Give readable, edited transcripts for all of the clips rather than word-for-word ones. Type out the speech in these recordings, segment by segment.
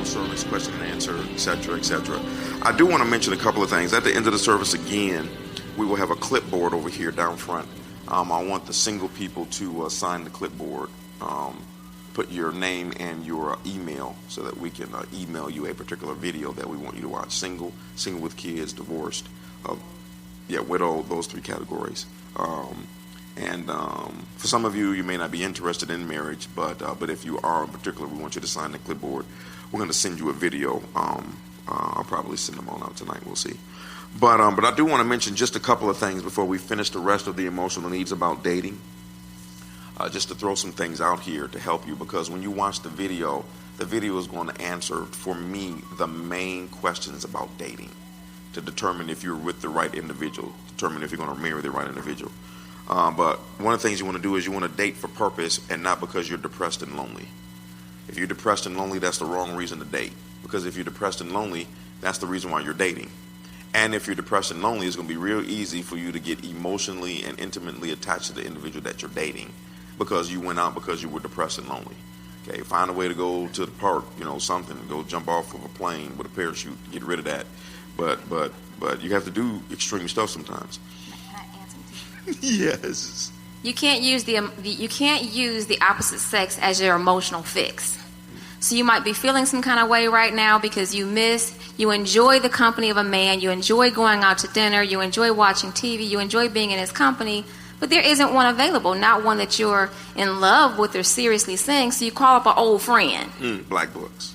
service, question and answer, etc., etc. I do want to mention a couple of things. At the end of the service, again, we will have a clipboard over here down front. I want the single people to sign the clipboard. Put your name and your email so that we can email you a particular video that we want you to watch. Single with kids, divorced, widow, those three categories. For some of you, you may not be interested in marriage, but if you are in particular, we want you to sign the clipboard. We're going to send you a video. I'll probably send them on out tonight. We'll see. But I do want to mention just a couple of things before we finish the rest of the emotional needs about dating. Just to throw some things out here to help you, because when you watch the video is going to answer, for me, the main questions about dating to determine if you're with the right individual, determine if you're going to marry the right individual. But one of the things you want to do is you want to date for purpose and not because you're depressed and lonely. If you're depressed and lonely, that's the wrong reason to date. Because if you're depressed and lonely, that's the reason why you're dating. And if you're depressed and lonely, it's going to be real easy for you to get emotionally and intimately attached to the individual that you're dating, because you went out because you were depressed and lonely. Okay, find a way to go to the park, something, go jump off of a plane with a parachute, get rid of that. But you have to do extreme stuff sometimes. Can I answer you? Yes. You can't use the opposite sex as your emotional fix. So you might be feeling some kind of way right now because you enjoy the company of a man, you enjoy going out to dinner, you enjoy watching TV, you enjoy being in his company, but there isn't one available, not one that you're in love with or seriously seeing, so you call up an old friend. Black books.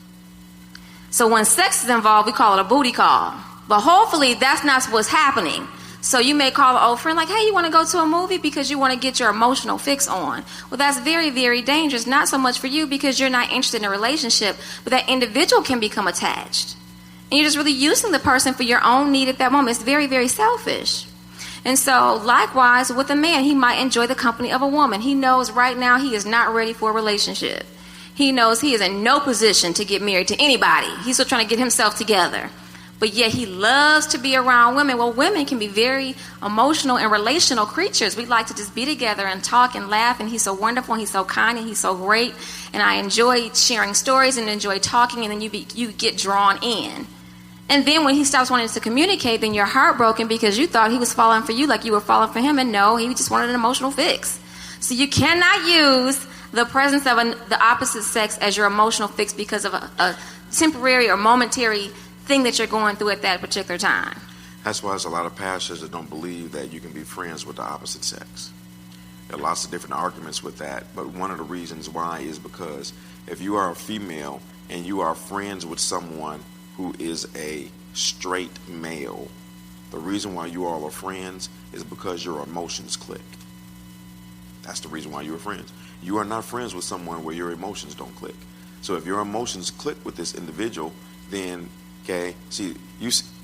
So when sex is involved, we call it a booty call. But hopefully that's not what's happening. So you may call an old friend like, hey, you want to go to a movie because you want to get your emotional fix on. Well, that's very, very dangerous. Not so much for you because you're not interested in a relationship, but that individual can become attached. And you're just really using the person for your own need at that moment. It's very, very selfish. And so likewise with a man, he might enjoy the company of a woman. He knows right now he is not ready for a relationship. He knows he is in no position to get married to anybody. He's still trying to get himself together. But yet he loves to be around women. Well, women can be very emotional and relational creatures. We like to just be together and talk and laugh, and he's so wonderful, and he's so kind, and he's so great. And I enjoy sharing stories and enjoy talking, and then you get drawn in. And then when he stops wanting to communicate, then you're heartbroken because you thought he was falling for you like you were falling for him, and no, he just wanted an emotional fix. So you cannot use the presence of the opposite sex as your emotional fix because of a temporary or momentary thing that you're going through at that particular time. That's why there's a lot of pastors that don't believe that you can be friends with the opposite sex. There are lots of different arguments with that, but one of the reasons why is because if you are a female and you are friends with someone who is a straight male, The reason why you all are friends is because your emotions click. That's the reason why you are friends. You are not friends with someone where your emotions don't click. So if your emotions click with this individual, then, okay, see,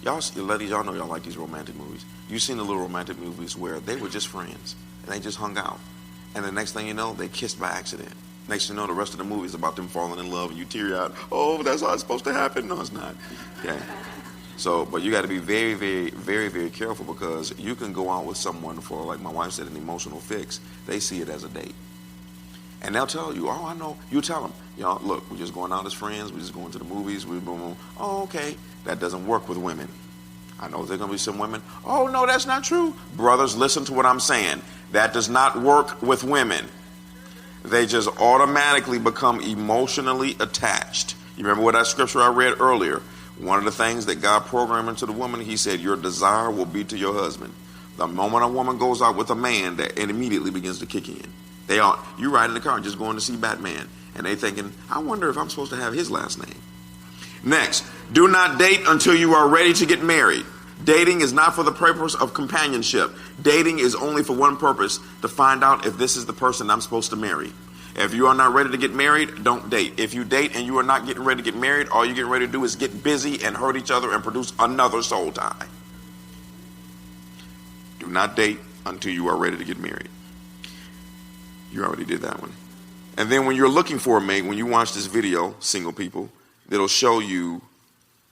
y'all ladies, y'all know y'all like these romantic movies. You've seen the little romantic movies where they were just friends and they just hung out. And the next thing you know, they kissed by accident. Next thing you know, the rest of the movie is about them falling in love and you teary-eyed. Oh, that's how it's supposed to happen. No, it's not. Okay. So, but you got to be very, very, very, very careful, because you can go out with someone for, like my wife said, an emotional fix. They see it as a date. And they'll tell you, oh, I know. You tell them, y'all, look, we're just going out as friends. We're just going to the movies. We're boom. Oh, okay. That doesn't work with women. I know there are going to be some women. Oh, no, that's not true. Brothers, listen to what I'm saying. That does not work with women. They just automatically become emotionally attached. You remember what that scripture I read earlier? One of the things that God programmed into the woman, he said, your desire will be to your husband. The moment a woman goes out with a man, that it immediately begins to kick in. You ride in the car just going to see Batman, and they thinking, I wonder if I'm supposed to have his last name. Next, do not date until you are ready to get married. Dating is not for the purpose of companionship. Dating is only for one purpose: to find out if this is the person I'm supposed to marry. If you are not ready to get married, don't date. If you date and you are not getting ready to get married, all you're getting ready to do is get busy and hurt each other and produce another soul tie. Do not date until you are ready to get married. You already did that one. And then when you're looking for a mate, when you watch this video, single people, it'll show you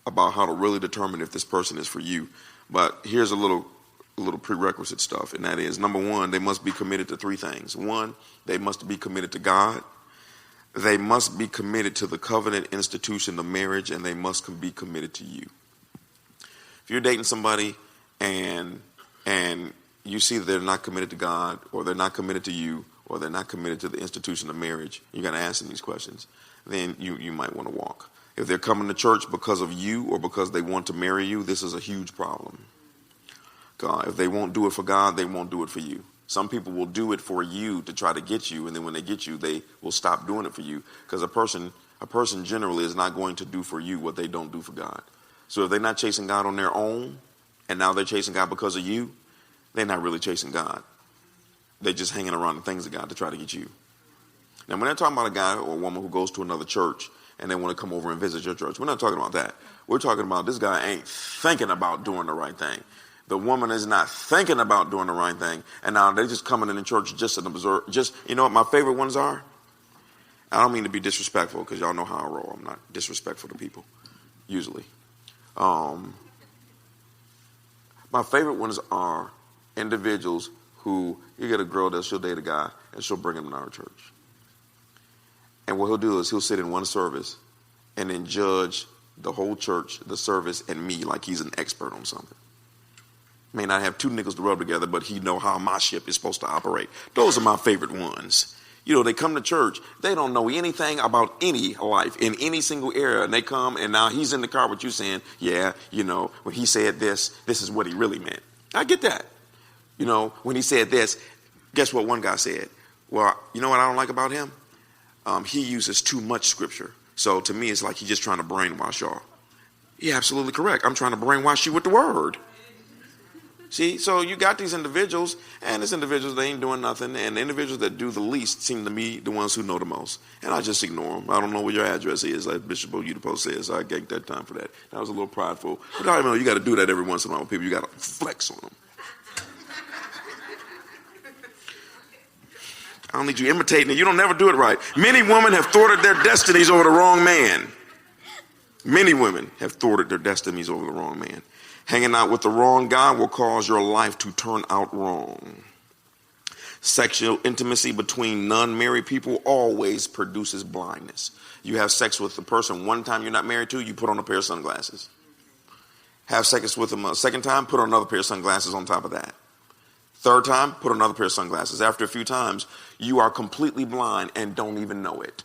about how to really determine if this person is for you. But here's a little prerequisite stuff, and that is, number one, they must be committed to three things. One, they must be committed to God. They must be committed to the covenant institution of marriage, and they must be committed to you. If you're dating somebody and you see that they're not committed to God, or they're not committed to you, or they're not committed to the institution of marriage, you got to ask them these questions, then you might want to walk. If they're coming to church because of you or because they want to marry you, this is a huge problem. God, if they won't do it for God, they won't do it for you. Some people will do it for you to try to get you, and then when they get you, they will stop doing it for you, because a person generally is not going to do for you what they don't do for God. So if they're not chasing God on their own, and now they're chasing God because of you, they're not really chasing God. They're just hanging around the things of God to try to get you. Now, when they're talking about a guy or a woman who goes to another church and they want to come over and visit your church, we're not talking about that. We're talking about this guy ain't thinking about doing the right thing. The woman is not thinking about doing the right thing, and now they're just coming in the church just to observe. You know what my favorite ones are? I don't mean to be disrespectful, because y'all know how I roll. I'm not disrespectful to people, usually. My favorite ones are individuals who, you get a girl that she'll date a guy, and she'll bring him to our church. And what he'll do is he'll sit in one service and then judge the whole church, the service, and me like he's an expert on something. May not have two nickels to rub together, but he know how my ship is supposed to operate. Those are my favorite ones. You know, they come to church, they don't know anything about any life in any single area, and they come, and now he's in the car with you saying, yeah, you know, when he said this is what he really meant. I get that. You know, when he said this, guess what one guy said? Well, you know what I don't like about him? He uses too much scripture. So to me, it's like he's just trying to brainwash y'all. Yeah, absolutely correct. I'm trying to brainwash you with the word. See, so you got these individuals, and these individuals, they ain't doing nothing, and the individuals that do the least seem to me the ones who know the most. And I just ignore them. I don't know where your address is, like Bishop Oyedepo says. I get that time for that. That was a little prideful. But I know you got to do that every once in a while with people. You got to flex on them. I don't need you imitating it. You don't never do it right. Many women have thwarted their destinies over the wrong man. Many women have thwarted their destinies over the wrong man. Hanging out with the wrong guy will cause your life to turn out wrong. Sexual intimacy between non-married people always produces blindness. You have sex with the person one time you're not married to, you put on a pair of sunglasses. Have sex with them a second time, put on another pair of sunglasses on top of that. Third time, put on another pair of sunglasses. After a few times, you are completely blind and don't even know it.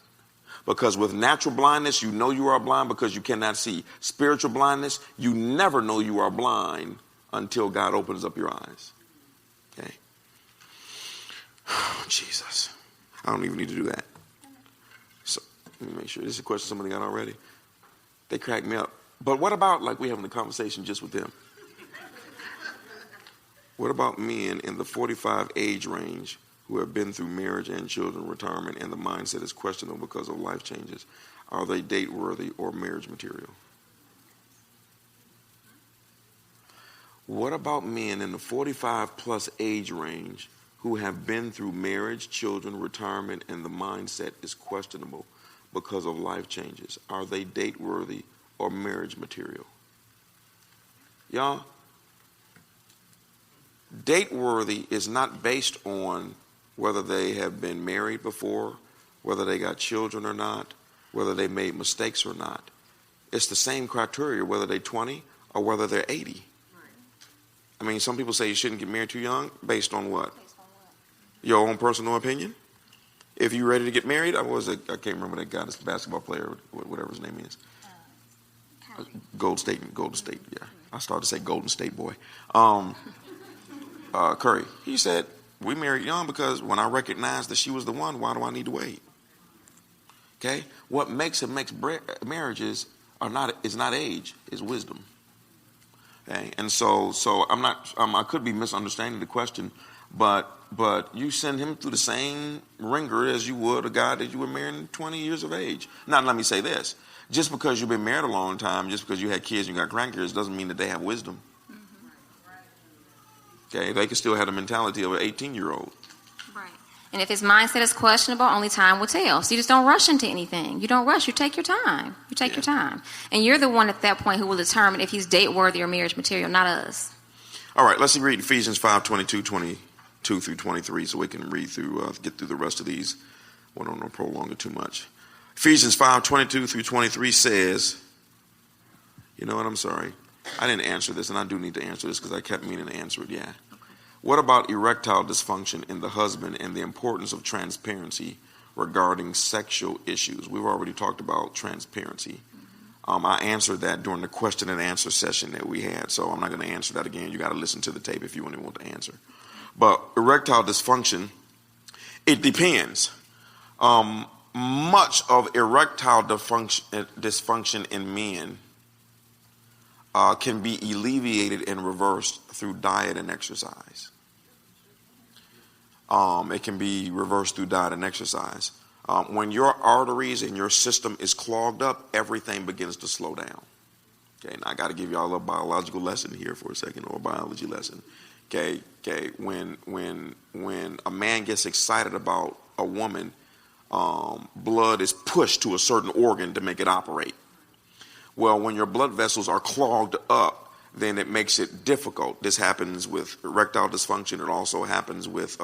Because with natural blindness, you know you are blind because you cannot see. Spiritual blindness, you never know you are blind until God opens up your eyes. Okay? Oh, Jesus. I don't even need to do that. So let me make sure. This is a question somebody got already. They cracked me up. But what about like we having a conversation just with them? What about men in the 45 age range who have been through marriage and children, retirement, and the mindset is questionable because of life changes? Are they date worthy or marriage material? What about men in the 45 plus age range who have been through marriage, children, retirement, and the mindset is questionable because of life changes? Are they date worthy or marriage material? Y'all, date worthy is not based on whether they have been married before, whether they got children or not, whether they made mistakes or not. It's the same criteria whether they're 20 or whether they're 80. I mean, some people say you shouldn't get married too young. Based on what? Your own personal opinion? If you're ready to get married, I can't remember that guy, this basketball player, whatever his name is. Golden State, yeah. I started to say Golden State boy. Curry, he said, we married young because when I recognized that she was the one, why do I need to wait? Okay? What makes marriages is not age, it's wisdom. Okay? And so I could be misunderstanding the question, but you send him through the same ringer as you would a guy that you were marrying 20 years of age. Now, let me say this. Just because you've been married a long time, just because you had kids and you got grandkids, doesn't mean that they have wisdom. Okay? They can still have the mentality of an 18-year-old. Right. And if his mindset is questionable, only time will tell. So you just don't rush into anything. You don't rush. You take your time. Your time. And you're the one at that point who will determine if he's date worthy or marriage material, not us. All right, let's read Ephesians 5:22, 22 through 23, so we can read through, get through the rest of these. We don't want to prolong it too much. Ephesians 5:22 through 23 says, you know what, I'm sorry. I didn't answer this, and I do need to answer this because I kept meaning to answer it, yeah. Okay. What about erectile dysfunction in the husband and the importance of transparency regarding sexual issues? We've already talked about transparency. I answered that during the question and answer session that we had, so I'm not going to answer that again. You got to listen to the tape if you want to answer. But erectile dysfunction, it depends. Much of erectile dysfunction in men can be alleviated and reversed through diet and exercise. It can be reversed through diet and exercise. When your arteries and your system is clogged up, everything begins to slow down. Okay, now I got to give y'all a biological lesson here for a second, or a biology lesson. Okay. When a man gets excited about a woman, blood is pushed to a certain organ to make it operate. Well, when your blood vessels are clogged up, then it makes it difficult. This happens with erectile dysfunction. It also happens with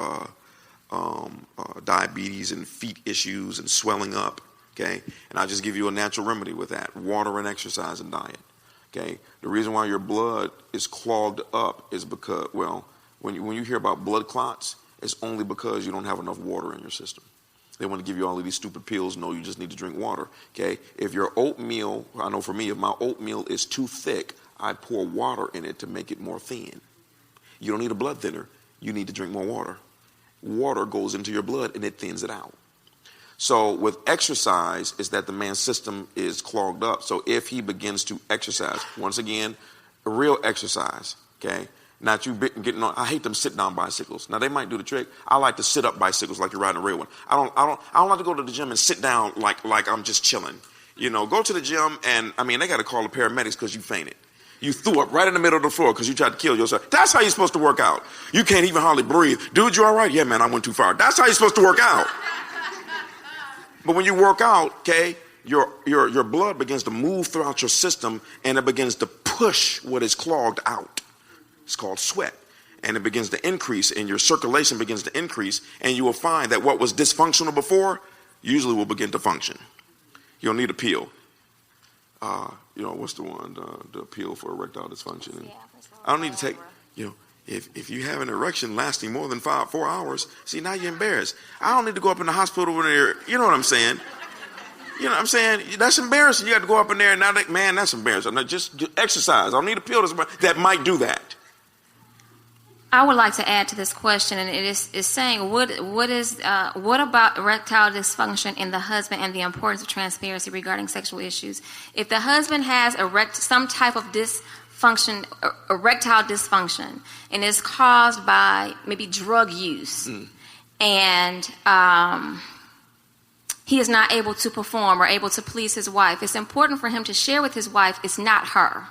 diabetes and feet issues and swelling up. Okay, and I'll just give you a natural remedy with that: water and exercise and diet. Okay, the reason why your blood is clogged up is because, well, when you hear about blood clots, it's only because you don't have enough water in your system. They want to give you all of these stupid pills. No, you just need to drink water. Okay, if your oatmeal, I know for me, if my oatmeal is too thick, I pour water in it to make it more thin. You don't need a blood thinner. You need to drink more water. Water goes into your blood and it thins it out. So with exercise, is that the man's system is clogged up. So if he begins to exercise, once again, a real exercise, okay? Not you getting on. I hate them sit-down bicycles. Now they might do the trick. I like to sit-up bicycles like you're riding a real one. I don't like to go to the gym and sit down like I'm just chilling. You know, go to the gym and they got to call the paramedics because you fainted. You threw up right in the middle of the floor because you tried to kill yourself. That's how you're supposed to work out. You can't even hardly breathe. Dude, you all right? Yeah, man, I went too far. That's how you're supposed to work out. But when you work out, okay, your blood begins to move throughout your system and it begins to push what is clogged out. It's called sweat. And it begins to increase and your circulation begins to increase, and you will find that what was dysfunctional before usually will begin to function. You'll need a pill. What's the one, the pill for erectile dysfunction? And I don't need to take, if you have an erection lasting more than 4 hours, see, now you're embarrassed. I don't need to go up in the hospital when you know what I'm saying? You know what I'm saying? That's embarrassing. You got to go up in there and now, that's embarrassing. Now just exercise. I don't need a pill that might do that. I would like to add to this question, and it is saying, what about erectile dysfunction in the husband and the importance of transparency regarding sexual issues? If the husband has some type of erectile dysfunction, and it's caused by maybe drug use. And he is not able to perform or able to please his wife. It's important for him to share with his wife it's not her.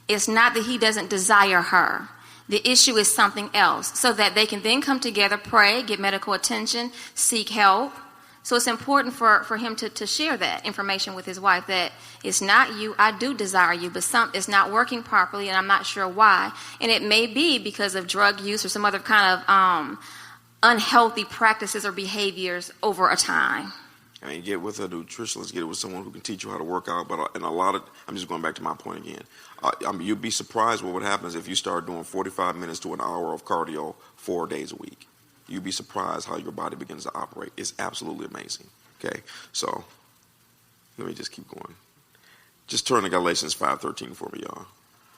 It's not that he doesn't desire her. The issue is something else, so that they can then come together, pray, get medical attention, seek help. So it's important for him to share that information with his wife, that it's not you, I do desire you, but it's not working properly and I'm not sure why. And it may be because of drug use or some other kind of unhealthy practices or behaviors over a time. I mean, get with a nutritionist, get it with someone who can teach you how to work out. But I'm just going back to my point again. You'd be surprised what would happen if you start doing 45 minutes to an hour of cardio 4 days a week. You'd be surprised how your body begins to operate. It's absolutely amazing. Okay, so let me just keep going. Just turn to Galatians 5:13 for me, y'all.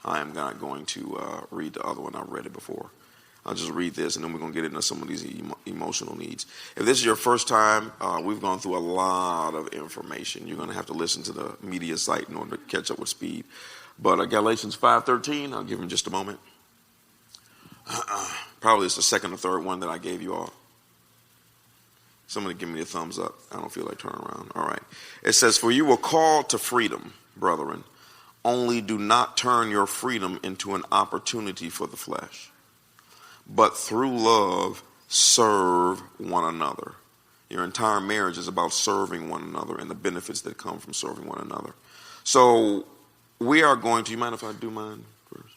I am not going to read the other one. I've read it before. I'll just read this, and then we're going to get into some of these emotional needs. If this is your first time, we've gone through a lot of information. You're going to have to listen to the media site in order to catch up with speed. But Galatians 5:13, I'll give him just a moment. Probably it's the second or third one that I gave you all. Somebody give me a thumbs up. I don't feel like turning around. All right. It says, "For you were called to freedom, brethren. Only do not turn your freedom into an opportunity for the flesh, but through love serve one another." Your entire marriage is about serving one another and the benefits that come from serving one another. So we are going to, you mind if I do mine first?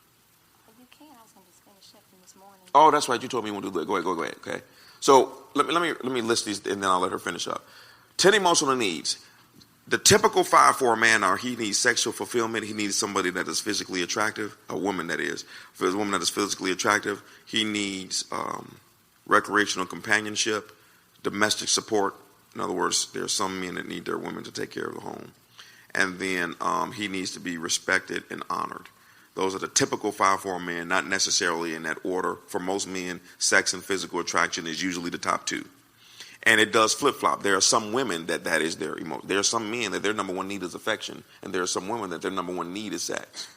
You can. I was going to just finish up from this morning. Oh, that's right. You told me you want to do that. Go ahead. Okay. So let me list these, and then I'll let her finish up. 10 emotional needs. The typical 5 for a man are: he needs sexual fulfillment. He needs somebody that is physically attractive. A woman, that is. For a woman that is physically attractive, he needs recreational companionship, domestic support. In other words, there are some men that need their women to take care of the home. And then he needs to be respected and honored. Those are the typical 5 for a man, not necessarily in that order. For most men, sex and physical attraction is usually the top 2. And it does flip-flop. There are some women that is their emotion. There are some men that their number 1 need is affection. And there are some women that their number 1 need is sex.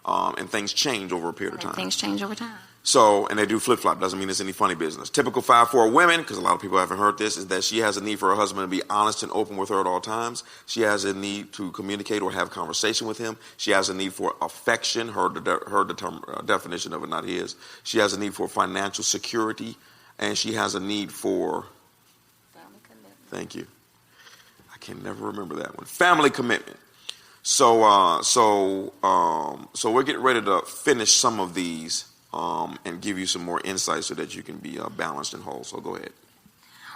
And things change over a period of time. Things change over time. So, and they do flip-flop. Doesn't mean it's any funny business. Typical 5 for a woman, because a lot of people haven't heard this, is that she has a need for her husband to be honest and open with her at all times. She has a need to communicate or have conversation with him. She has a need for affection, her definition of it, not his. She has a need for financial security, and she has a need for... Family commitment. Thank you. I can never remember that one. Family commitment. So we're getting ready to finish some of these and give you some more insight so that you can be balanced and whole. So go ahead.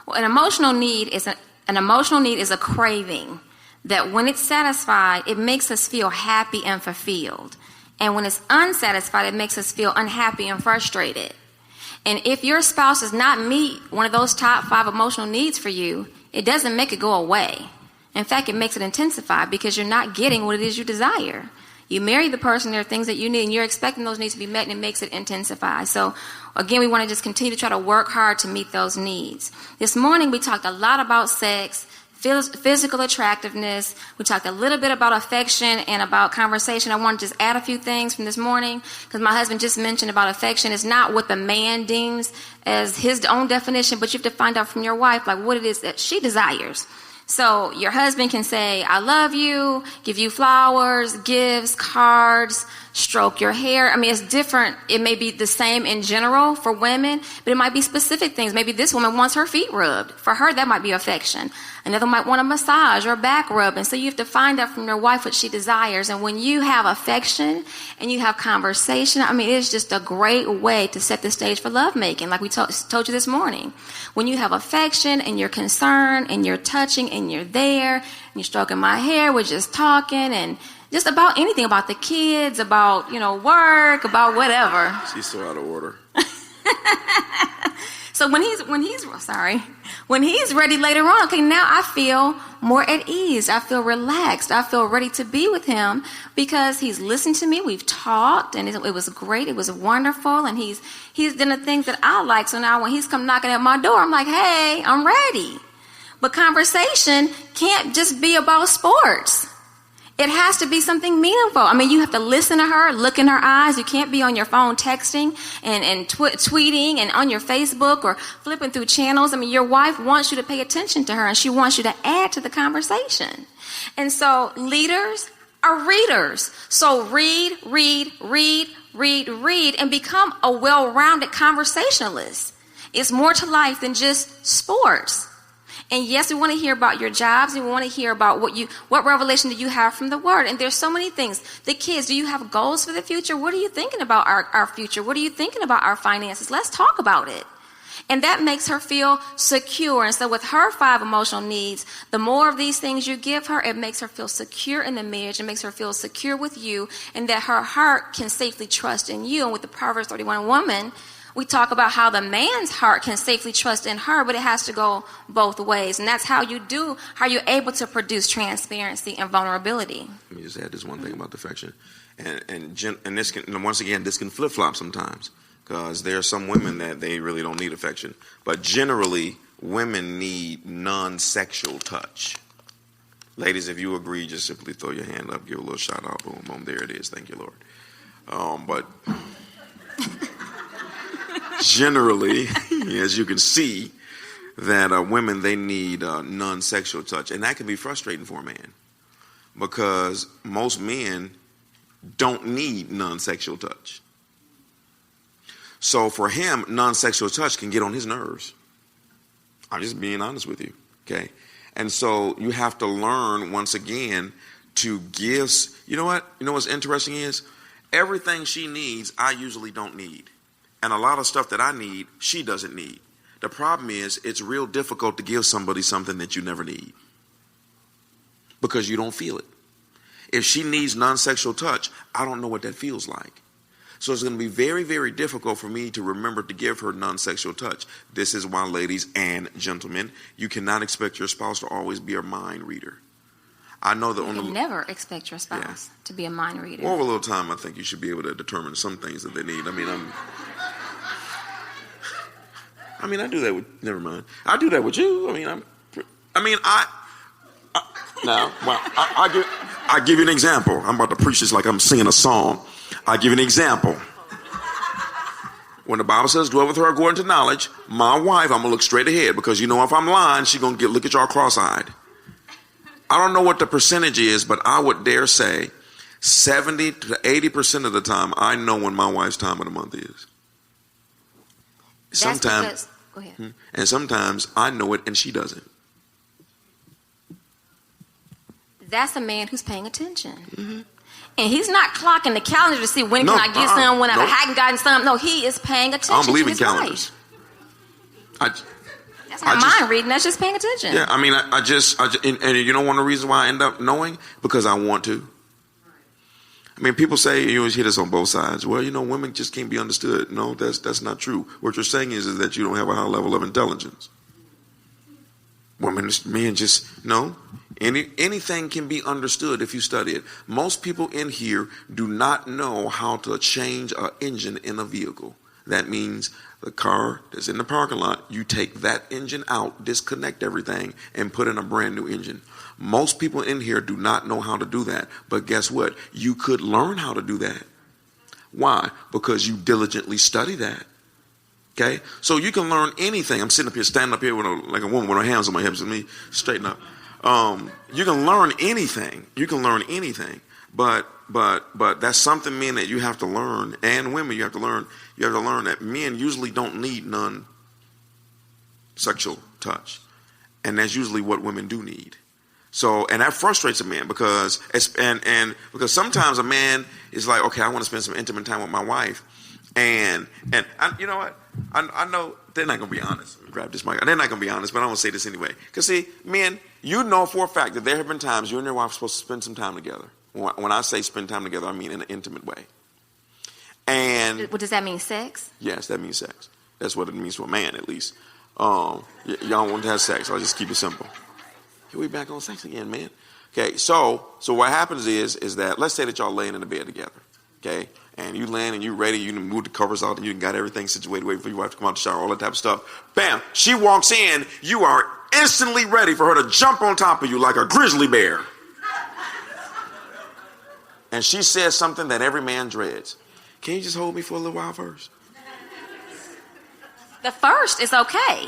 Well, an emotional need is a craving that, when it's satisfied, it makes us feel happy and fulfilled. And when it's unsatisfied, it makes us feel unhappy and frustrated. And if your spouse does not meet one of those top 5 emotional needs for you, it doesn't make it go away. In fact, it makes it intensify, because you're not getting what it is you desire. You marry the person, there are things that you need, and you're expecting those needs to be met, and it makes it intensify. So, again, we want to just continue to try to work hard to meet those needs. This morning, we talked a lot about sex, physical attractiveness. We talked a little bit about affection and about conversation. I want to just add a few things from this morning, because my husband just mentioned about affection. It's not what the man deems as his own definition, but you have to find out from your wife, like, what it is that she desires. So your husband can say, I love you, give you flowers, gifts, cards, stroke your hair. I mean, it's different. It may be the same in general for women, but it might be specific things. Maybe this woman wants her feet rubbed. For her, that might be affection. Another might want a massage or a back rub. And so you have to find out from your wife what she desires. And when you have affection and you have conversation, I mean, it's just a great way to set the stage for lovemaking, like we told you this morning. When you have affection and you're concerned and you're touching and you're there and you're stroking my hair, we're just talking and just about anything, about the kids, about, work, about whatever. She's so out of order. So when he's ready later on, okay, now I feel more at ease. I feel relaxed. I feel ready to be with him because he's listened to me. We've talked, and it was great. It was wonderful, and he's done the things that I like. So now when he's come knocking at my door, I'm like, hey, I'm ready. But conversation can't just be about sports. It has to be something meaningful. I mean, you have to listen to her, look in her eyes. You can't be on your phone texting and tweeting and on your Facebook or flipping through channels. I mean, your wife wants you to pay attention to her, and she wants you to add to the conversation. And so leaders are readers. So read, and become a well-rounded conversationalist. It's more to life than just sports. And yes, we want to hear about your jobs, and we want to hear about what revelation do you have from the Word. And there's so many things. The kids, do you have goals for the future? What are you thinking about our future? What are you thinking about our finances? Let's talk about it. And that makes her feel secure. And so with her 5 emotional needs, the more of these things you give her, it makes her feel secure in the marriage. It makes her feel secure with you, and that her heart can safely trust in you. And with the Proverbs 31 woman, we talk about how the man's heart can safely trust in her, but it has to go both ways. And that's how you're able to produce transparency and vulnerability. Let me just add this one thing about affection. And this can, once again, this can flip-flop sometimes, because there are some women that they really don't need affection. But generally, women need non-sexual touch. Ladies, if you agree, just simply throw your hand up, give a little shout out, boom, boom, there it is. Thank you, Lord. But generally, as you can see, that women, they need non-sexual touch. And that can be frustrating for a man, because most men don't need non-sexual touch. So for him, non-sexual touch can get on his nerves. I'm just being honest with you, okay? And so you have to learn, once again, to give. You know what? You know what's interesting is, everything she needs, I usually don't need. And a lot of stuff that I need, she doesn't need. The problem is, it's real difficult to give somebody something that you never need, because you don't feel it. If she needs non-sexual touch, I don't know what that feels like. So it's going to be very, very difficult for me to remember to give her non-sexual touch. This is why, ladies and gentlemen, you cannot expect your spouse to always be a mind reader. I know that you can never expect your spouse to be a mind reader. Over a little time, I think you should be able to determine some things that they need. I do that with, never mind. I do that with you. I give you an example. I'm about to preach this like I'm singing a song. I give you an example. When the Bible says, dwell with her according to knowledge, my wife, I'm going to look straight ahead, because if I'm lying, she's going to look at y'all cross-eyed. I don't know what the percentage is, but I would dare say 70 to 80% of the time, I know when my wife's time of the month is. Sometimes, go ahead. And sometimes I know it and she doesn't. That's a man who's paying attention. Mm-hmm. And he's not clocking the calendar to see when can I get some, when I hadn't gotten some. No, he is paying attention. I don't believe in calendars. That's not mind reading. That's just paying attention. Yeah, and you know one of the reasons why I end up knowing? Because I want to. People say, you always hear this on both sides. Well, women just can't be understood. No, that's not true. What you're saying is that you don't have a high level of intelligence. Men just, no. Anything can be understood if you study it. Most people in here do not know how to change an engine in a vehicle. That means the car that's in the parking lot, you take that engine out, disconnect everything, and put in a brand new engine. Most people in here do not know how to do that. But guess what? You could learn how to do that. Why? Because you diligently study that. Okay? So you can learn anything. I'm sitting up here, standing up here like a woman with her hands on my hips and me straighten up. You can learn anything. But that's something, men, that you have to learn, and women, you have to learn. You have to learn that men usually don't need non-sexual touch, and that's usually what women do need. So, and that frustrates a man, because because sometimes a man is like, okay, I want to spend some intimate time with my wife, and you know what? I know they're not going to be honest. Let me grab this mic. They're not going to be honest, but I want to say this anyway. Because see, men, you know for a fact that there have been times you and your wife are supposed to spend some time together. When I say spend time together, I mean in an intimate way. And what does that mean? Sex? Yes, that means sex. That's what it means to a man, at least. Y'all want to have sex. I'll just keep it simple. Here we back on sex again, man. Okay, so what happens is that, let's say that y'all laying in the bed together. Okay, and you land and you ready, you move the covers out and you got everything situated, waiting for your wife to come out the shower, all that type of stuff. Bam, she walks in, you are instantly ready for her to jump on top of you like a grizzly bear. and she says something that every man dreads, can you just hold me for a little while first? The first is okay.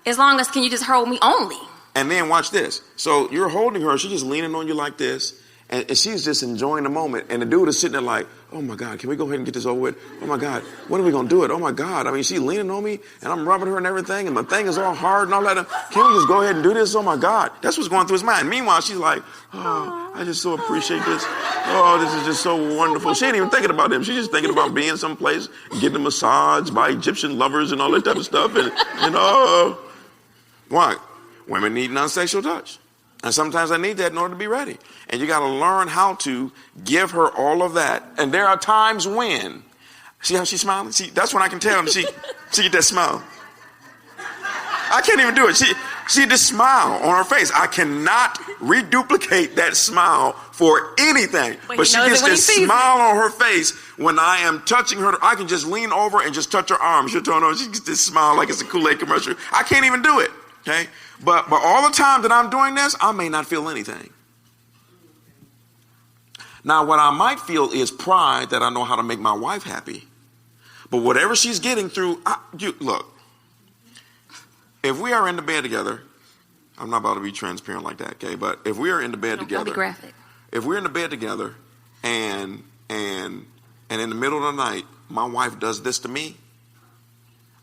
As long as can you just hold me only. And then watch this. So you're holding her. She's just leaning on you like this. And she's just enjoying the moment. And the dude is sitting there like, oh, my God, can we go ahead and get this over with? Oh, my God, when are we going to do it? Oh, my God. I mean, she's leaning on me, and I'm rubbing her and everything, and my thing is all hard and all that. Can we just go ahead and do this? Oh, my God. That's what's going through his mind. Meanwhile, she's like, oh, I just so appreciate this. Oh, this is just so wonderful. She ain't even thinking about him. She's just thinking about being someplace, getting a massage by Egyptian lovers and all that type of stuff. And, why? Women need non-sexual touch. And sometimes I need that in order to be ready. And you got to learn how to give her all of that. And there are times when, see how she's smiling? See, that's when I can tell she get that smile. I can't even do it. She just smile on her face. I cannot reduplicate that smile for anything. But she gets this smile on her face when I am touching her. I can just lean over and just touch her arm. She gets this smile like it's a Kool-Aid commercial. I can't even do it. Okay? But all the time that I'm doing this, I may not feel anything. Now, what I might feel is pride that I know how to make my wife happy. But whatever she's getting through, look, if we are in the bed together, I'm not about to be transparent like that, okay? But if we are in the bed together, don't be graphic. If we're in the bed together and in the middle of the night, my wife does this to me,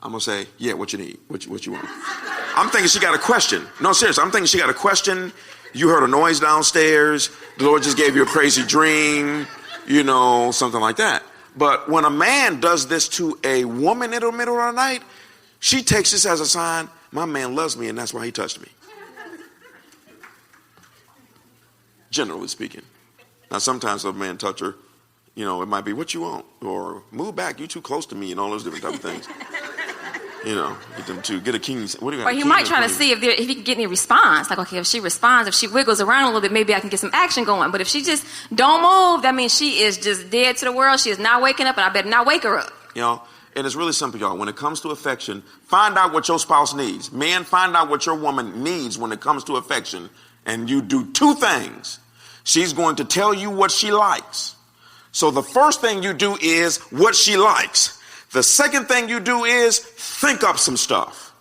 I'm going to say, yeah, what you need, what you want. I'm thinking she got a question. No, seriously, I'm thinking she got a question. You heard a noise downstairs. The Lord just gave you a crazy dream, something like that. But when a man does this to a woman in the middle of the night, she takes this as a sign, my man loves me and that's why he touched me. Generally speaking. Now, sometimes if a man touch her, it might be what you want or move back, you too close to me and all those different type of things. Get them to get a king. What do you got? Or he might try to see if he can get any response. Like, okay, if she responds, if she wiggles around a little bit, maybe I can get some action going. But if she just don't move, that means she is just dead to the world. She is not waking up, and I better not wake her up. And it's really simple, y'all. When it comes to affection, find out what your spouse needs. Men, find out what your woman needs when it comes to affection. And you do two things. She's going to tell you what she likes. So the first thing you do is what she likes. The second thing you do is think up some stuff.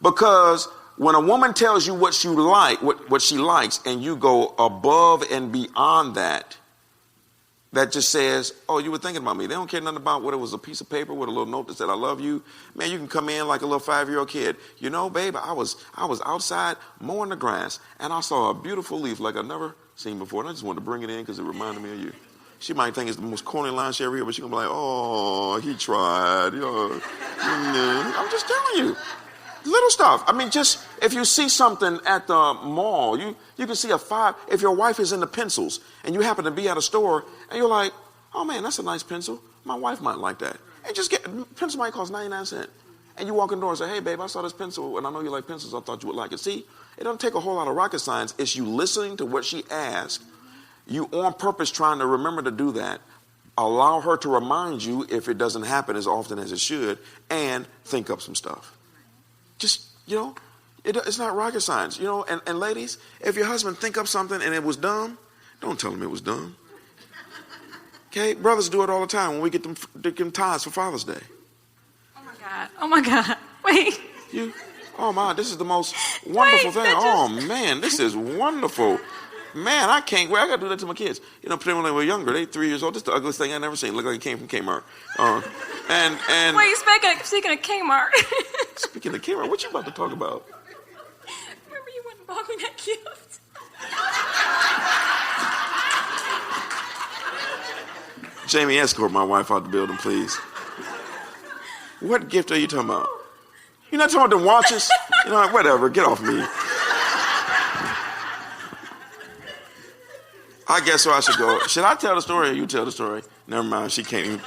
Because when a woman tells you what you like, what she likes, and you go above and beyond that, that just says, oh, you were thinking about me. They don't care nothing about whether it was a piece of paper with a little note that said, I love you. Man, you can come in like a little 5-year-old kid. Babe, I was outside mowing the grass, and I saw a beautiful leaf like I've never seen before. And I just wanted to bring it in because it reminded me of you. She might think it's the most corny line she ever heard, but she's going to be like, oh, he tried. I'm just telling you. Little stuff. I mean, just if you see something at the mall, you can see a 5. If your wife is into pencils and you happen to be at a store and you're like, oh, man, that's a nice pencil. My wife might like that. And just pencil might cost 99 cents. And you walk in the door and say, hey, babe, I saw this pencil and I know you like pencils. I thought you would like it. See, it doesn't take a whole lot of rocket science. It's you listening to what she asked. You on purpose trying to remember to do that. Allow her to remind you if it doesn't happen as often as it should, and think up some stuff. Just, it's not rocket science, and ladies, if your husband think up something and it was dumb, don't tell him it was dumb. Okay? Brothers do it all the time when we get them ties for Father's Day. Oh my God. Wait. Oh my, this is the most wonderful thing. Oh man, this is wonderful. Man, I can't wait. I got to do that to my kids. Particularly when they were younger. They 3 years old. This is the ugliest thing I've ever seen. Looked like it came from Kmart. And wait, speaking of Kmart. Speaking of Kmart, what you about to talk about? Remember you wouldn't buy me that gift? Jamie, escort my wife out the building, please. What gift are you talking about? You're not talking about the watches? Whatever. Get off me. I guess where I should go. Should I tell the story or you tell the story? Never mind. She can't even.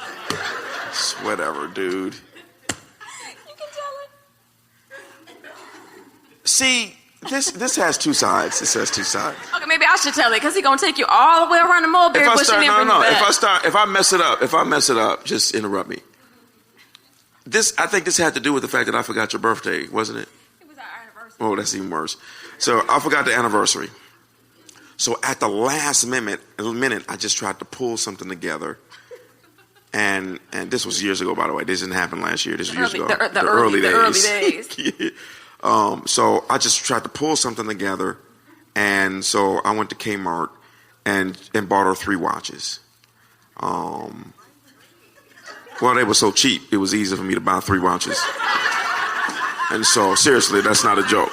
Whatever, dude. You can tell it. See, this has two sides. This has two sides. Okay, maybe I should tell it because he's going to take you all the way around the mulberry bush and then bring you back. If I mess it up, just interrupt me. I think this had to do with the fact that I forgot your birthday, wasn't it? It was our anniversary. Oh, that's even worse. So I forgot the anniversary. So at the last minute, I just tried to pull something together. And this was years ago, by the way. This didn't happen last year. This was years ago. The early days. Yeah. So I just tried to pull something together. And so I went to Kmart and bought her 3 watches. Well, they were so cheap, it was easy for me to buy 3 watches. And so, seriously, that's not a joke.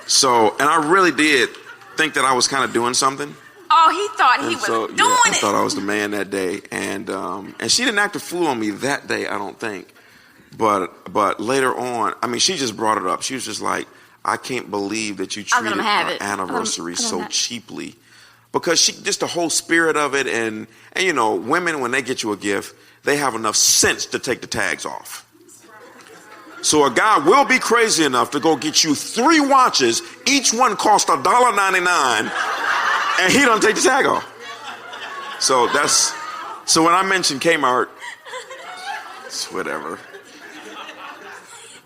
So, and I really did think that I was kind of doing something. Oh, he thought he was doing it. I thought I was the man that day. And she didn't act a fool on me that day, I don't think. But later on, I mean, she just brought it up. She was just like, I can't believe that you treated our anniversary so cheaply. Because just the whole spirit of it, and you know, women, when they get you a gift, they have enough sense to take the tags off. So a guy will be crazy enough to go get you 3 watches, each one cost $1.99, and he don't take the tag off. So when I mentioned Kmart, it's whatever.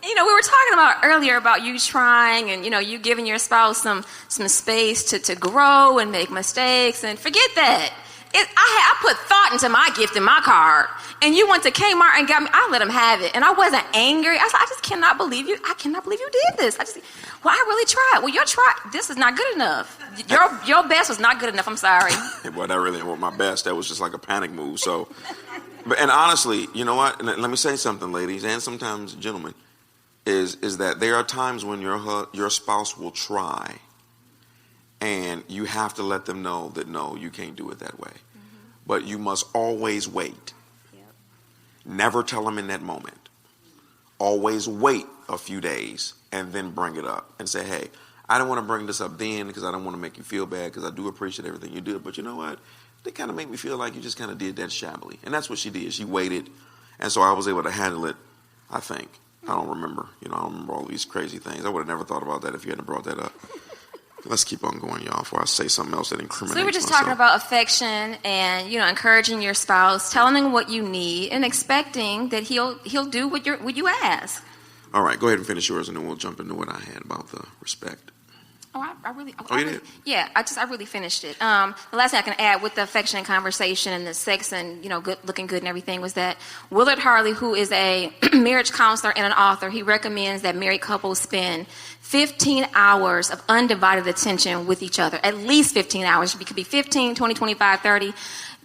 You know, we were talking about earlier about you trying and, you know, you giving your spouse some space to grow and make mistakes, and forget that. I put thought into my gift in my card, and you went to Kmart and got me. I let him have it, and I wasn't angry. I was like, I just cannot believe you. I cannot believe you did this. I really tried. Well, your try, this is not good enough. Your best was not good enough. I'm sorry. Well, that really wasn't my best. That was just like a panic move. So, and honestly, you know what? And let me say something, ladies, and sometimes gentlemen, is that there are times when your spouse will try. And you have to let them know that, no, you can't do it that way. Mm-hmm. But you must always wait. Yep. Never tell them in that moment. Always wait a few days and then bring it up and say, hey, I don't want to bring this up then because I don't want to make you feel bad, because I do appreciate everything you did. But you know what? They kind of make me feel like you just kind of did that shabbily. And that's what she did. She waited. And so I was able to handle it, I think. I don't remember. You know, I don't remember all these crazy things. I would have never thought about that if you hadn't brought that up. Let's keep on going, y'all, before I say something else that incriminates So we were just myself. talking about affection and, you know, encouraging your spouse, telling him what you need, and expecting that he'll do what you ask. All right, go ahead and finish yours, and then we'll jump into what I had about the respect. You did? Yeah, I really finished it. The last thing I can add with the affection and conversation and the sex and, you know, looking good and everything was that Willard Harley, who is a marriage counselor and an author, he recommends that married couples spend 15 hours of undivided attention with each other. At least 15 hours. It could be 15, 20, 25, 30.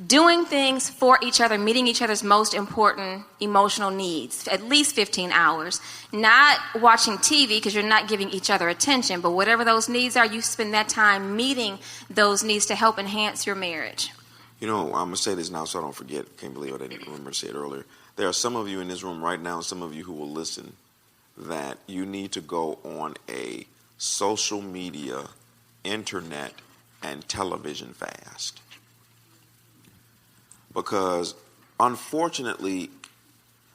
Doing things for each other, meeting each other's most important emotional needs. At least 15 hours. Not watching TV because you're not giving each other attention, but whatever those needs are, you spend that time meeting those needs to help enhance your marriage. You know, I'm going to say this now so I don't forget. Can't believe I didn't remember to say it earlier. There are some of you in this room right now, some of you who will listen, that you need to go on a social media, internet, and television fast. Because unfortunately,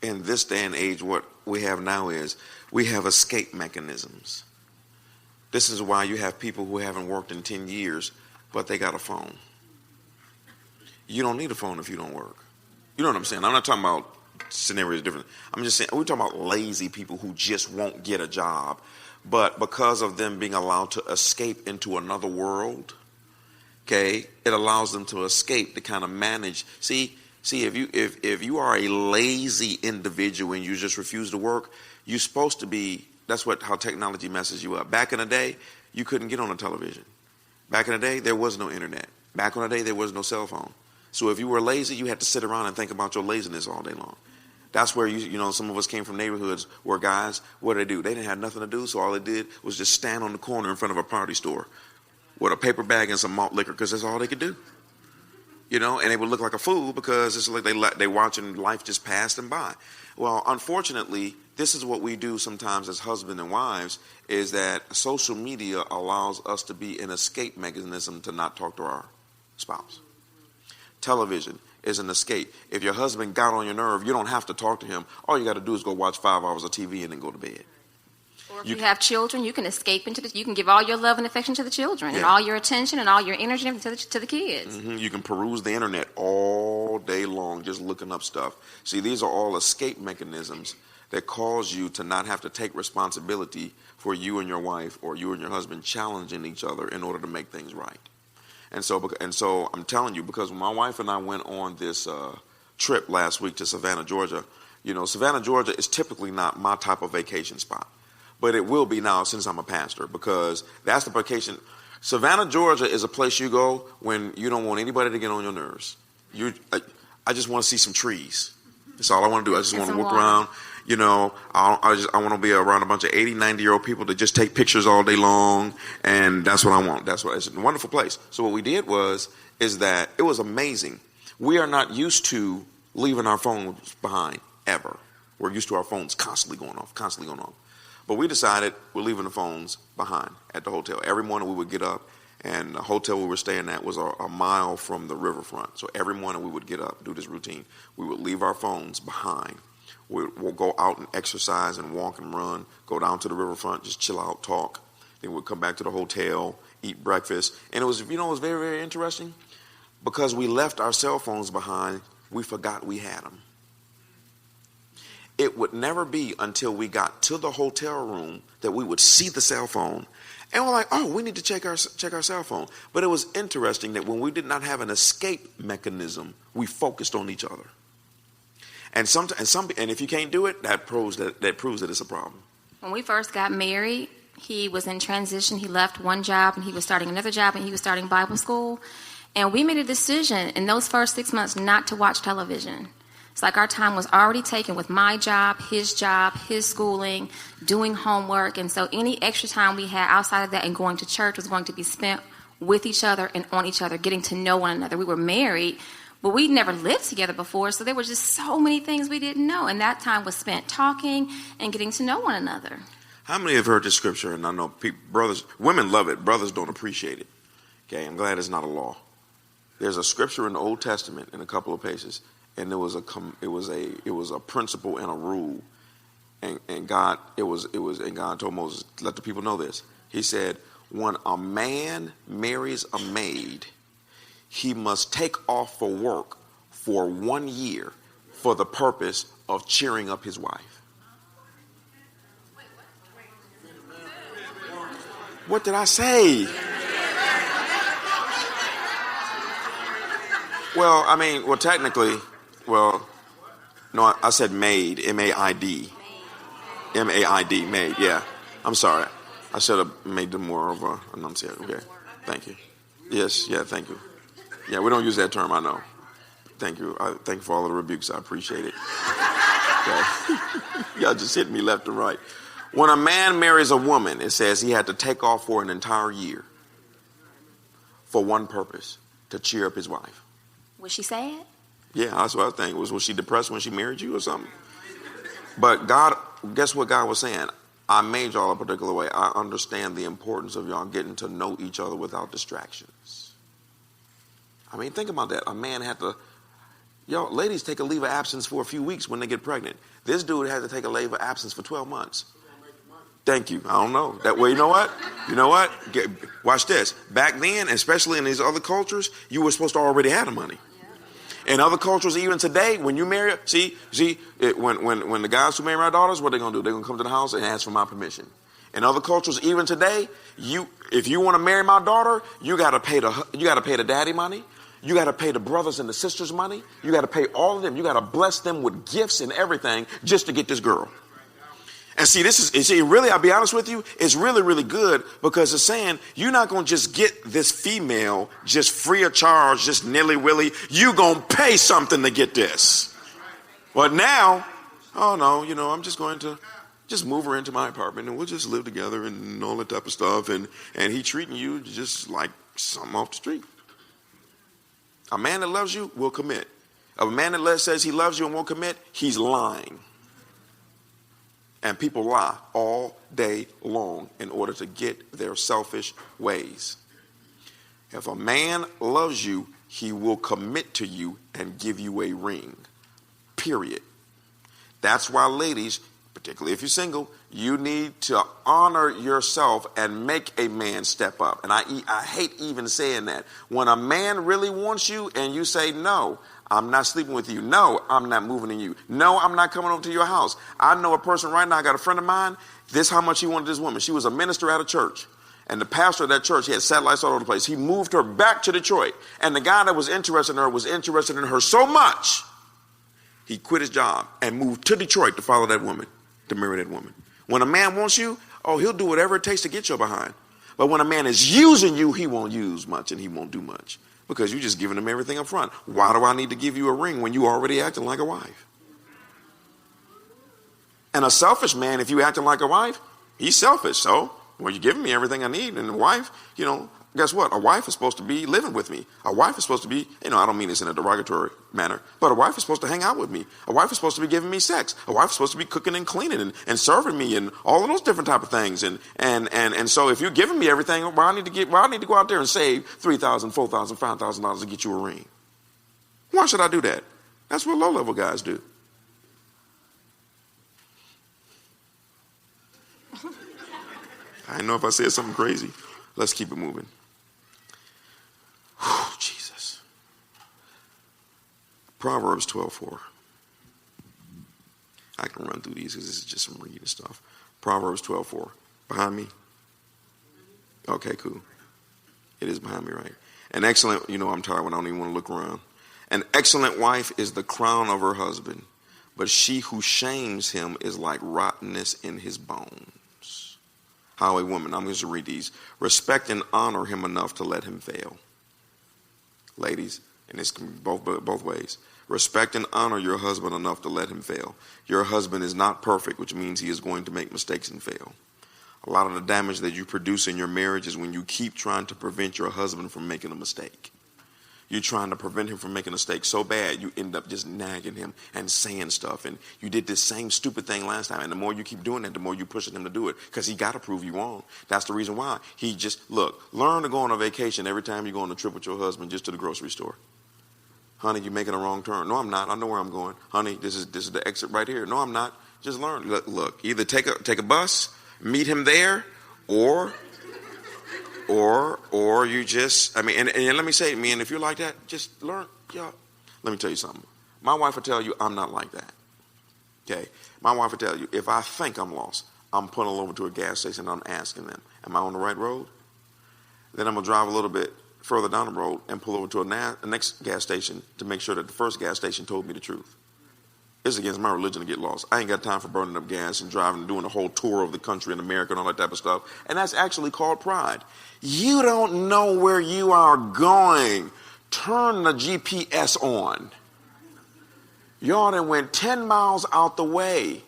in this day and age, what we have now is we have escape mechanisms. This is why you have people who haven't worked in 10 years, but they got a phone. You don't need a phone if you don't work. You know what I'm saying? I'm not talking about scenarios different. I'm just saying, we're talking about lazy people who just won't get a job. But because of them being allowed to escape into another world, okay, it allows them to escape to kind of manage. See, if you are a lazy individual and you just refuse to work, you're supposed to be. That's how technology messes you up. Back in the day, you couldn't get on a television. Back in the day, there was no internet. Back in the day, there was no cell phone. So if you were lazy, you had to sit around and think about your laziness all day long. That's where you know, some of us came from neighborhoods where guys, what did they do? They didn't have nothing to do, so all they did was just stand on the corner in front of a party store with a paper bag and some malt liquor, because that's all they could do. You know, and they would look like a fool because it's like they watching life just pass them by. Well, unfortunately, this is what we do sometimes as husband and wives, is that social media allows us to be an escape mechanism to not talk to our spouse. Television is an escape. If your husband got on your nerve, you don't have to talk to him. All you got to do is go watch 5 hours of TV and then go to bed. Or if you have children, you can escape into you can give all your love and affection to the children, and all your attention and all your energy to the kids. Mm-hmm. You can peruse the internet all day long just looking up stuff. See, these are all escape mechanisms that cause you to not have to take responsibility for you and your wife or you and your husband challenging each other in order to make things right. And so I'm telling you, because when my wife and I went on this trip last week to Savannah, Georgia, Savannah, Georgia is typically not my type of vacation spot, but it will be now since I'm a pastor, because that's the vacation. Savannah, Georgia is a place you go when you don't want anybody to get on your nerves. I just want to see some trees. That's all I want to do. I just want to walk around. I want to be around a bunch of 80, 90-year-old people that just take pictures all day long, and that's what I want. It's a wonderful place. So what we did is that it was amazing. We are not used to leaving our phones behind ever. We're used to our phones constantly going off. But we decided we're leaving the phones behind at the hotel. Every morning we would get up, and the hotel we were staying at was a mile from the riverfront. So every morning we would get up, do this routine. We would leave our phones behind. We'll go out and exercise and walk and run, go down to the riverfront, just chill out, talk. Then we'd come back to the hotel, eat breakfast. And it was very, very interesting. Because we left our cell phones behind, we forgot we had them. It would never be until we got to the hotel room that we would see the cell phone. And we're like, oh, we need to check our cell phone. But it was interesting that when we did not have an escape mechanism, we focused on each other. And if you can't do it, that proves that it's a problem. When we first got married, he was in transition. He left one job and he was starting another job, and he was starting Bible school. And we made a decision in those first 6 months not to watch television. It's like our time was already taken with my job, his schooling, doing homework. And so any extra time we had outside of that and going to church was going to be spent with each other and on each other, getting to know one another. We were married, but we'd never lived together before, so there were just so many things we didn't know. And that time was spent talking and getting to know one another. How many have heard this scripture? And I know women love it. Brothers don't appreciate it. Okay, I'm glad it's not a law. There's a scripture in the Old Testament in a couple of places, and it was a principle and a rule, and God told Moses, let the people know this. He said, when a man marries a maid, he must take off for work for 1 year for the purpose of cheering up his wife. What did I say? Technically, no, I said maid, M-A-I-D. M-A-I-D, maid, yeah. I'm sorry. I should have made them more of a enunciate. Okay, thank you. Yes, yeah, thank you. Yeah, we don't use that term, I know. Thank you. Thank you for all the rebukes. I appreciate it. Okay. Y'all just hit me left and right. When a man marries a woman, it says he had to take off for an entire year for one purpose, to cheer up his wife. Was she sad? Yeah, that's what I think. Was she depressed when she married you or something? But God, guess what God was saying? I made y'all a particular way. I understand the importance of y'all getting to know each other without distractions. I mean, think about that. A man had to, ladies take a leave of absence for a few weeks when they get pregnant. This dude had to take a leave of absence for 12 months. Thank you. I don't know. That way, you know what? Watch this. Back then, especially in these other cultures, you were supposed to already have the money. In other cultures, even today, when you marry, when the guys who marry my daughters, what are they going to do? They're going to come to the house and ask for my permission. In other cultures, even today, if you want to marry my daughter, you got to pay the daddy money. You got to pay the brothers and the sisters money. You got to pay all of them. You got to bless them with gifts and everything just to get this girl. And really, I'll be honest with you, it's really, really good, because it's saying you're not going to just get this female just free of charge, just nilly-willy. You're going to pay something to get this. But now, oh no, I'm just going to just move her into my apartment and we'll just live together and all that type of stuff. And he treating you just like something off the street. A man that loves you will commit. A man that says he loves you and won't commit, he's lying. And people lie all day long in order to get their selfish ways. If a man loves you, he will commit to you and give you a ring. Period. That's why, ladies, particularly if you're single, you need to honor yourself and make a man step up. And I hate even saying that. When a man really wants you and you say no, I'm not sleeping with you. No, I'm not moving in you. No, I'm not coming over to your house. I know a person right now, I got a friend of mine, this how much he wanted this woman. She was a minister at a church. And the pastor of that church, he had satellites all over the place. He moved her back to Detroit. And the guy that was interested in her so much, he quit his job and moved to Detroit to follow that woman, to marry that woman. When a man wants you, he'll do whatever it takes to get you behind. But when a man is using you, he won't use much and he won't do much because you're just giving him everything up front. Why do I need to give you a ring when you already acting like a wife? And a selfish man, if you acting like a wife, he's selfish. So, well, you're giving me everything I need. And the wife, guess what? A wife is supposed to be living with me. A wife is supposed to be, I don't mean this in a derogatory manner, but a wife is supposed to hang out with me. A wife is supposed to be giving me sex. A wife is supposed to be cooking and cleaning and serving me and all of those different type of things. And so if you're giving me everything, I need to go out there and save $3,000, $4,000, $5,000 to get you a ring. Why should I do that? That's what low-level guys do. I know if I said something crazy. Let's keep it moving. Whew, Jesus. Proverbs 12:4. I can run through these because this is just some reading stuff. Proverbs 12:4. Behind me? Okay, cool. It is behind me, right? An excellent, I'm tired when I don't even want to look around. An excellent wife is the crown of her husband, but she who shames him is like rottenness in his bones. How a woman, I'm going to read these. Respect and honor him enough to let him fail. Ladies, and this can be both ways. Respect and honor your husband enough to let him fail. Your husband is not perfect, which means he is going to make mistakes and fail. A lot of the damage that you produce in your marriage is when you keep trying to prevent your husband from making a mistake. You're trying to prevent him from making a mistake so bad, you end up just nagging him and saying stuff. And you did this same stupid thing last time. And the more you keep doing that, the more you're pushing him to do it because he got to prove you wrong. That's the reason why. Learn to go on a vacation every time you go on a trip with your husband just to the grocery store. Honey, you're making a wrong turn. No, I'm not. I know where I'm going. Honey, this is the exit right here. No, I'm not. Just learn. Look, either take a bus, meet him there, or you just, and let me say, man, if you're like that, just learn. Let me tell you something. My wife will tell you I'm not like that. Okay? My wife will tell you, if I think I'm lost, I'm pulling over to a gas station and I'm asking them, am I on the right road? Then I'm going to drive a little bit further down the road and pull over to a next gas station to make sure that the first gas station told me the truth. It's against my religion to get lost. I ain't got time for burning up gas and driving and doing the whole tour of the country in America and all that type of stuff. And that's actually called pride. You don't know where you are going. Turn the GPS on. Y'all done went 10 miles out the way.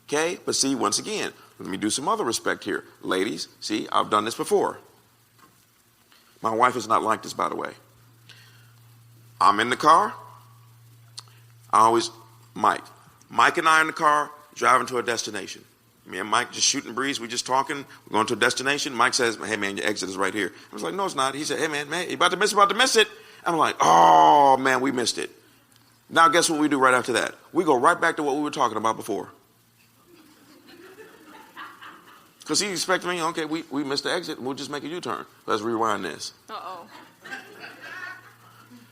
Okay? But see, once again, let me do some other respect here. Ladies, see, I've done this before. My wife is not like this, by the way. I'm in the car. Mike and I in the car driving to a destination. Me and Mike just shooting breeze. We just talking. We're going to a destination. Mike says, hey, man, your exit is right here. I was like, no, it's not. He said, hey, man, you about to miss it. I'm like, oh, man, we missed it. Now, guess what we do right after that? We go right back to what we were talking about before. Because he expected me, okay, we missed the exit. We'll just make a U-turn. Let's rewind this. Uh-oh.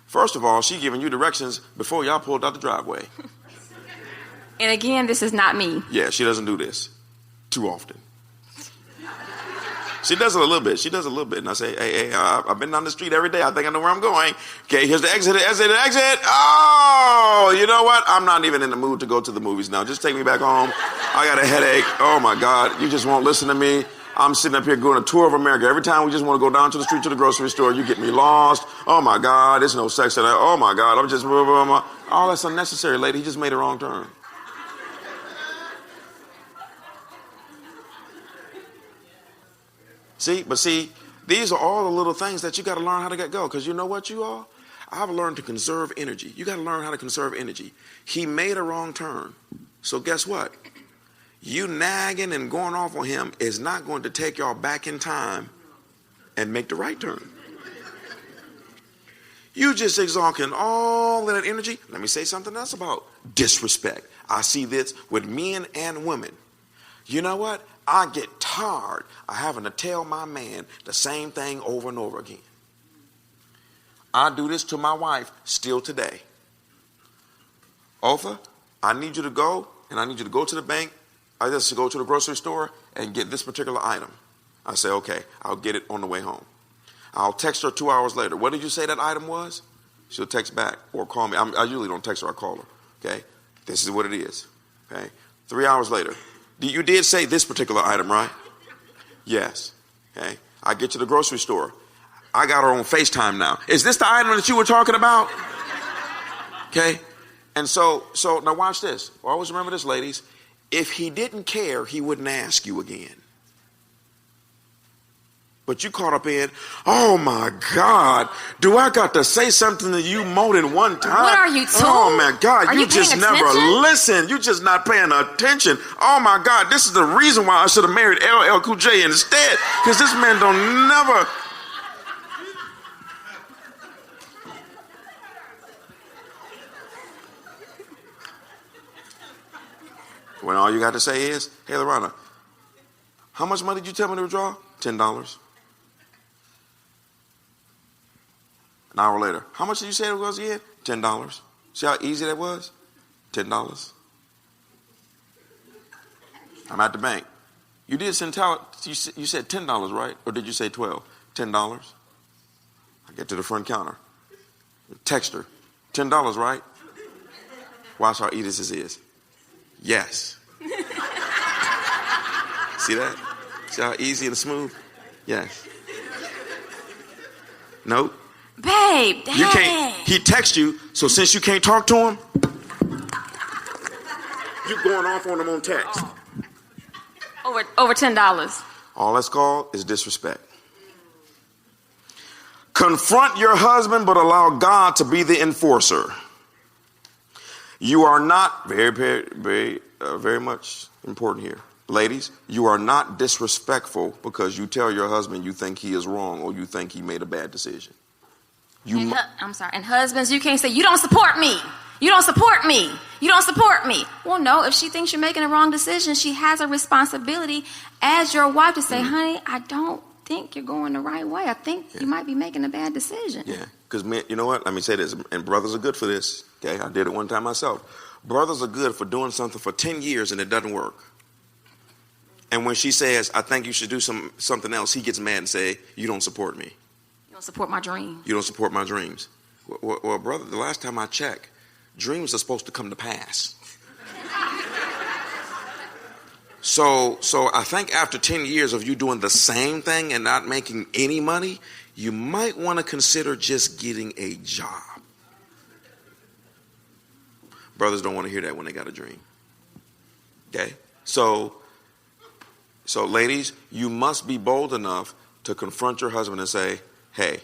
First of all, she giving you directions before y'all pulled out the driveway. And again, this is not me. Yeah, she doesn't do this too often. She does it a little bit. And I say, hey, I've been down the street every day. I think I know where I'm going. Okay, here's the exit. Oh, you know what? I'm not even in the mood to go to the movies now. Just take me back home. I got a headache. Oh, my God. You just won't listen to me. I'm sitting up here doing a tour of America. Every time we just want to go down to the street to the grocery store, you get me lost. Oh, my God. There's no sex in that. Oh, my God. I'm just... All that's unnecessary, lady. He just made a wrong turn. See, these are all the little things that you got to learn how to get go. Because you know what, you all? I've learned to conserve energy. You got to learn how to conserve energy. He made a wrong turn. So guess what? You nagging and going off on him is not going to take y'all back in time and make the right turn. You just exhausting all of that energy. Let me say something else about disrespect. I see this with men and women. You know what? I get tired of having to tell my man the same thing over and over again. I do this to my wife still today. Otha, I need you to go, and I need you to go to the bank. I just go to the grocery store and get this particular item. I say, okay, I'll get it on the way home. I'll text her 2 hours later. What did you say that item was? She'll text back or call me. I usually don't text her, I call her. Okay, this is what it is. Okay, 3 hours later. You did say this particular item, right? Yes. Okay, I get to the grocery store. I got her on FaceTime now. Is this the item that you were talking about? Okay, and so now watch this. Always remember this, ladies. If he didn't care, he wouldn't ask you again. But you caught up in, oh my God, do I got to say something to you more than one time? What are you, too? Oh my God, are you just never listen. You just not paying attention. Oh my God, this is the reason why I should have married LL Cool J instead. Because this man don't never. When all you got to say is, hey, Laronna, how much money did you tell me to withdraw? $10. An hour later, how much did you say it was again? $10. See how easy that was? $10. I'm at the bank. You did send you said $10, right? Or did you say 12? $10. I get to the front counter. Text her. $10, right? Watch how easy this is. Yes. See that? See how easy and smooth? Yes. Nope. Babe, dang. You can't. He texts you, so since you can't talk to him, you going off on him on text. Over $10. All that's called is disrespect. Confront your husband, but allow God to be the enforcer. You are not very much important here. Ladies, you are not disrespectful because you tell your husband you think he is wrong or you think he made a bad decision. I'm sorry. And husbands, you can't say, you don't support me. You don't support me. You don't support me. Well, no, if she thinks you're making a wrong decision, she has a responsibility as your wife to say, honey, I don't think you're going the right way. I think you might be making a bad decision. Yeah, because men, you know what? Let me say this, and brothers are good for this. Okay, I did it one time myself. Brothers are good for doing something for 10 years and it doesn't work. And when she says, I think you should do something else, he gets mad and say, you don't support me. You don't support my dream. You don't support my dreams. Well, brother, the last time I checked, dreams are supposed to come to pass. So I think after 10 years of you doing the same thing and not making any money, you might want to consider just getting a job. Brothers don't want to hear that when they got a dream. Okay? So ladies, you must be bold enough to confront your husband and say, hey,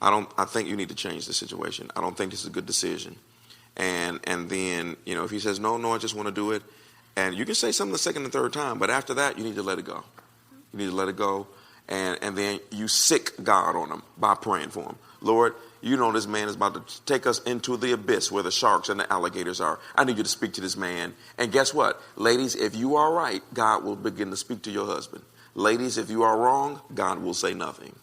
I think you need to change the situation. I don't think this is a good decision. And then, if he says, no, I just want to do it. And you can say something the second and third time, but after that, you need to let it go. You need to let it go. And then you sick God on him by praying for him. Lord, you know this man is about to take us into the abyss where the sharks and the alligators are. I need you to speak to this man. And guess what? Ladies, if you are right, God will begin to speak to your husband. Ladies, if you are wrong, God will say nothing.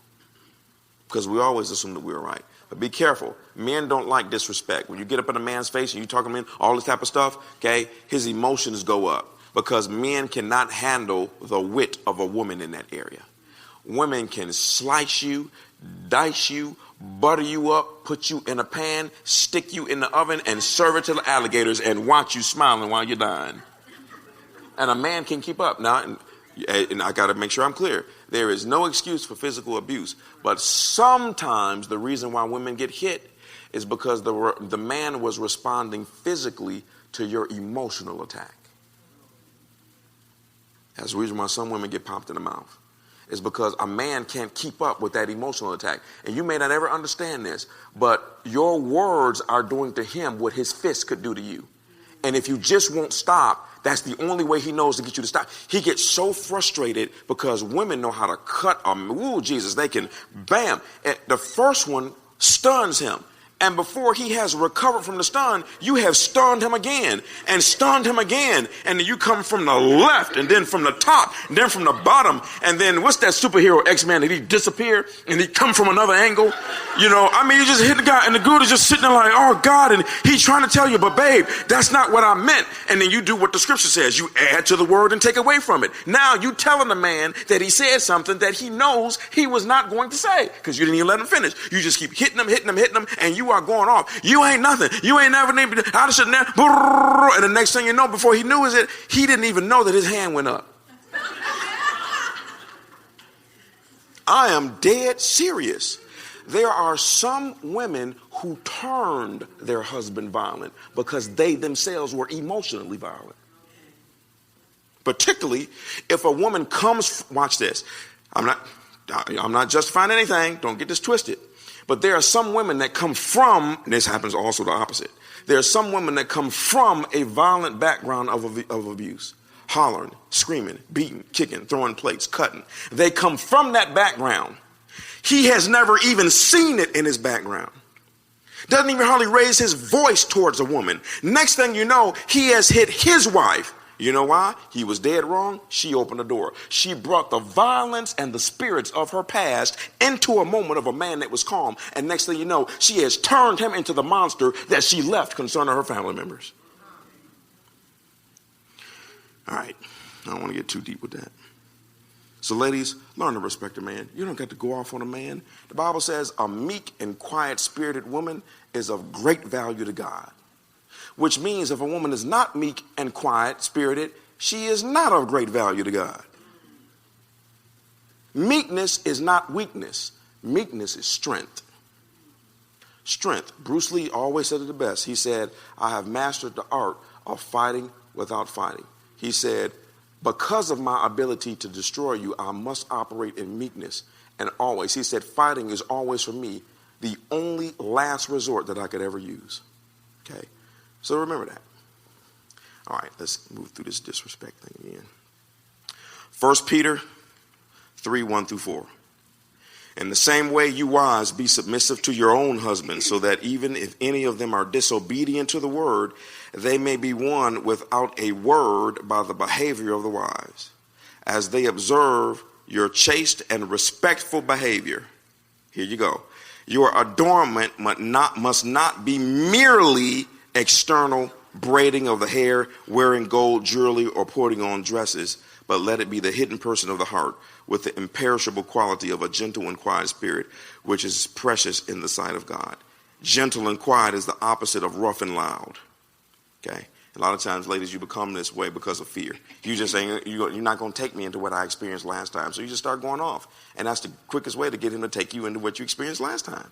Because we always assume that we're right. But be careful. Men don't like disrespect. When you get up in a man's face and you talk to him, all this type of stuff, okay, his emotions go up. Because men cannot handle the wit of a woman in that area. Women can slice you, dice you, butter you up, put you in a pan, stick you in the oven, and serve it to the alligators and watch you smiling while you're dying. And a man can keep up. Now, and I got to make sure I'm clear. There is no excuse for physical abuse. But sometimes the reason why women get hit is because the man was responding physically to your emotional attack. That's the reason why some women get popped in the mouth. Is because a man can't keep up with that emotional attack. And you may not ever understand this, but your words are doing to him what his fist could do to you. And if you just won't stop, that's the only way he knows to get you to stop. He gets so frustrated because women know how to cut. Ooh, Jesus, they can, bam. And the first one stuns him. And before he has recovered from the stun, you have stunned him again and stunned him again. And then you come from the left and then from the top and then from the bottom. And then what's that superhero X-Man that he disappear and he come from another angle? You know, I mean, you just hit the guy and the dude is just sitting there like, oh God. And he's trying to tell you, but babe, that's not what I meant. And then you do what the scripture says. You add to the word and take away from it. Now you telling the man that he said something that he knows he was not going to say because you didn't even let him finish. You just keep hitting him, and you are going off. You ain't nothing. You ain't never named. I just sitting there, and the next thing you know, before he knew it, he didn't even know that his hand went up. I am dead serious. There are some women who turned their husband violent because they themselves were emotionally violent. Particularly if a woman comes, watch this. I'm not justifying anything. Don't get this twisted. But there are some women that come from, and this happens also the opposite. There are some women that come from a violent background of abuse. Hollering, screaming, beating, kicking, throwing plates, cutting. They come from that background. He has never even seen it in his background. Doesn't even hardly raise his voice towards a woman. Next thing you know, he has hit his wife. You know why? He was dead wrong. She opened the door. She brought the violence and the spirits of her past into a moment of a man that was calm. And next thing you know, she has turned him into the monster that she left concerning her family members. All right. I don't want to get too deep with that. So ladies, learn to respect a man. You don't get to go off on a man. The Bible says a meek and quiet spirited woman is of great value to God. Which means if a woman is not meek and quiet spirited, she is not of great value to God. Meekness is not weakness. Meekness is strength. Strength. Bruce Lee always said it the best. He said, I have mastered the art of fighting without fighting. He said, because of my ability to destroy you, I must operate in meekness. And always, he said, fighting is always for me the only last resort that I could ever use. Okay. So remember that. All right, let's move through this disrespect thing again. 1 Peter 3:1-4. In the same way, you wives, be submissive to your own husbands, so that even if any of them are disobedient to the word, they may be won without a word by the behavior of the wives, as they observe your chaste and respectful behavior. Here you go. Your adornment must not be merely external braiding of the hair, wearing gold jewelry, or putting on dresses, but let it be the hidden person of the heart with the imperishable quality of a gentle and quiet spirit, which is precious in the sight of God. Gentle and quiet is the opposite of rough and loud. Okay? A lot of times, ladies, you become this way because of fear. You just saying, you're not going to take me into what I experienced last time. So you just start going off. And that's the quickest way to get him to take you into what you experienced last time.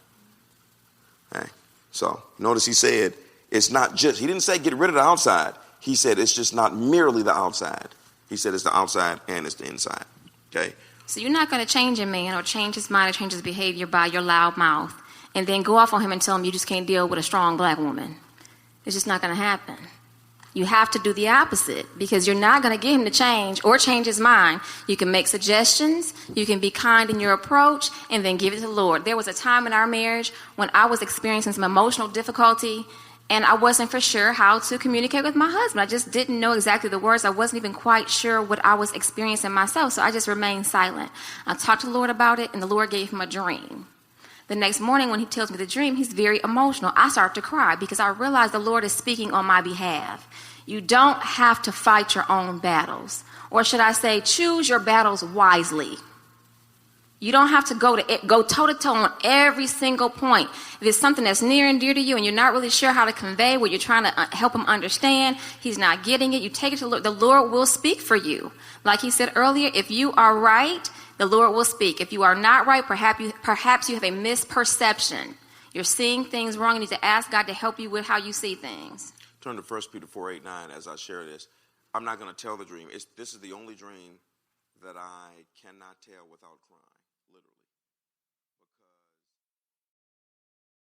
Okay? So notice he said, it's not just, he didn't say get rid of the outside. He said it's just not merely the outside. He said it's the outside and it's the inside. Okay? So you're not going to change a man or change his mind or change his behavior by your loud mouth and then go off on him and tell him you just can't deal with a strong black woman. It's just not going to happen. You have to do the opposite because you're not going to get him to change or change his mind. You can make suggestions. You can be kind in your approach and then give it to the Lord. There was a time in our marriage when I was experiencing some emotional difficulty and I wasn't for sure how to communicate with my husband. I just didn't know exactly the words. I wasn't even quite sure what I was experiencing myself. So I just remained silent. I talked to the Lord about it and the Lord gave him a dream. The next morning when he tells me the dream, he's very emotional. I start to cry because I realize the Lord is speaking on my behalf. You don't have to fight your own battles. Or should I say, choose your battles wisely. You don't have to go toe-to-toe on every single point. If it's something that's near and dear to you and you're not really sure how to convey what you're trying to help him understand, he's not getting it, you take it to the Lord. The Lord will speak for you. Like he said earlier, if you are right, the Lord will speak. If you are not right, perhaps you have a misperception. You're seeing things wrong. You need to ask God to help you with how you see things. Turn to 1 Peter 4:8-9 as I share this. I'm not going to tell the dream. This is the only dream that I cannot tell without crying.